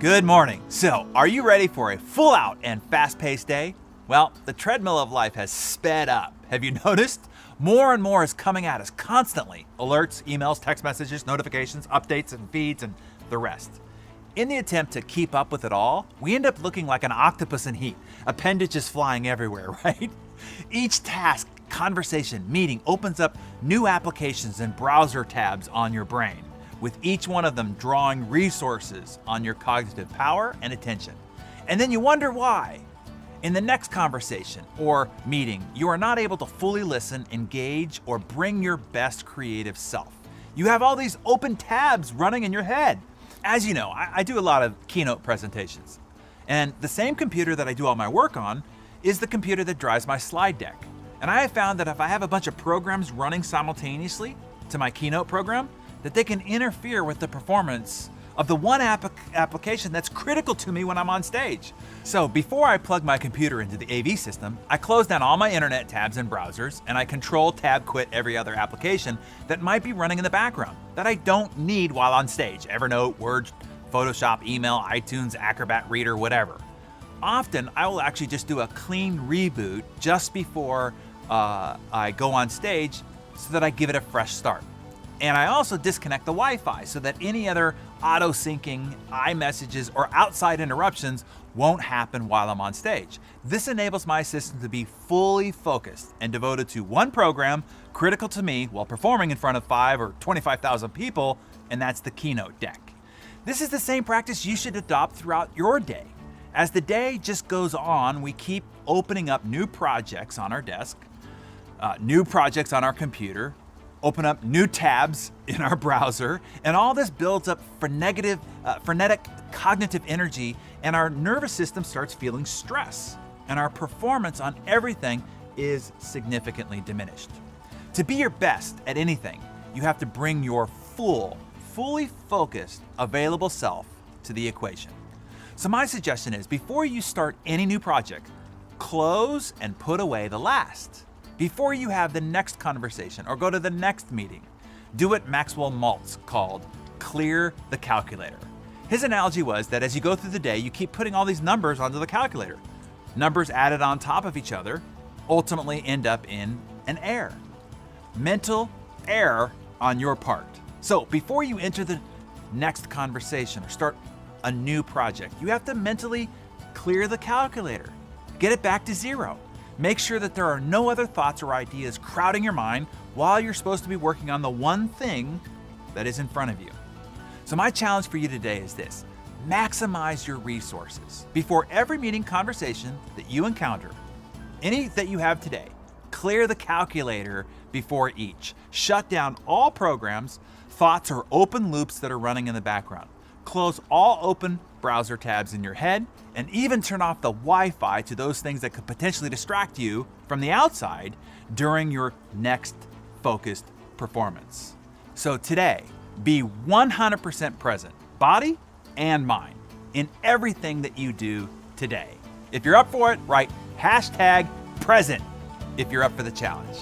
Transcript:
Good morning. So, are you ready for a full out and fast-paced day? Well, the treadmill of life has sped up. Have you noticed? More and more is coming at us constantly. Alerts, emails, text messages, notifications, updates and feeds, and the rest. In the attempt to keep up with it all, we end up looking like an octopus in heat, appendages flying everywhere, right? Each task, conversation, meeting opens up new applications and browser tabs on your brain, with each one of them drawing resources on your cognitive power and attention. And then you wonder why. In the next conversation or meeting, you are not able to fully listen, engage, or bring your best creative self. You have all these open tabs running in your head. As you know, I do a lot of keynote presentations. And the same computer that I do all my work on is the computer that drives my slide deck. And I have found that if I have a bunch of programs running simultaneously to my keynote program, that they can interfere with the performance of the one application that's critical to me when I'm on stage. So before I plug my computer into the AV system, I close down all my internet tabs and browsers, and I control tab quit every other application that might be running in the background that I don't need while on stage. Evernote, Word, Photoshop, email, iTunes, Acrobat Reader, whatever. Often I will actually just do a clean reboot just before I go on stage so that I give it a fresh start. And I also disconnect the Wi-Fi so that any other auto-syncing, iMessages, or outside interruptions won't happen while I'm on stage. This enables my assistant to be fully focused and devoted to one program critical to me while performing in front of 5 or 25,000 people, and that's the keynote deck. This is the same practice you should adopt throughout your day. As the day just goes on, we keep opening up new projects on our desk, new projects on our computer, open up new tabs in our browser, and all this builds up frenetic cognitive energy, and our nervous system starts feeling stress, and our performance on everything is significantly diminished. To be your best at anything, you have to bring your fully focused, available self to the equation. So my suggestion is, before you start any new project, close and put away the last. Before you have the next conversation or go to the next meeting, do what Maxwell Maltz called clear the calculator. His analogy was that as you go through the day, you keep putting all these numbers onto the calculator. Numbers added on top of each other ultimately end up in an error. Mental error on your part. So before you enter the next conversation or start a new project, you have to mentally clear the calculator. Get it back to zero. Make sure that there are no other thoughts or ideas crowding your mind while you're supposed to be working on the one thing that is in front of you. So my challenge for you today is this: maximize your resources. Before every meeting conversation that you encounter, any that you have today, clear the calculator before each. Shut down all programs, thoughts, or open loops that are running in the background. Close all open browser tabs in your head, and even turn off the Wi-Fi to those things that could potentially distract you from the outside during your next focused performance. So today, be 100% present, body and mind, in everything that you do today. If you're up for it, write #present if you're up for the challenge.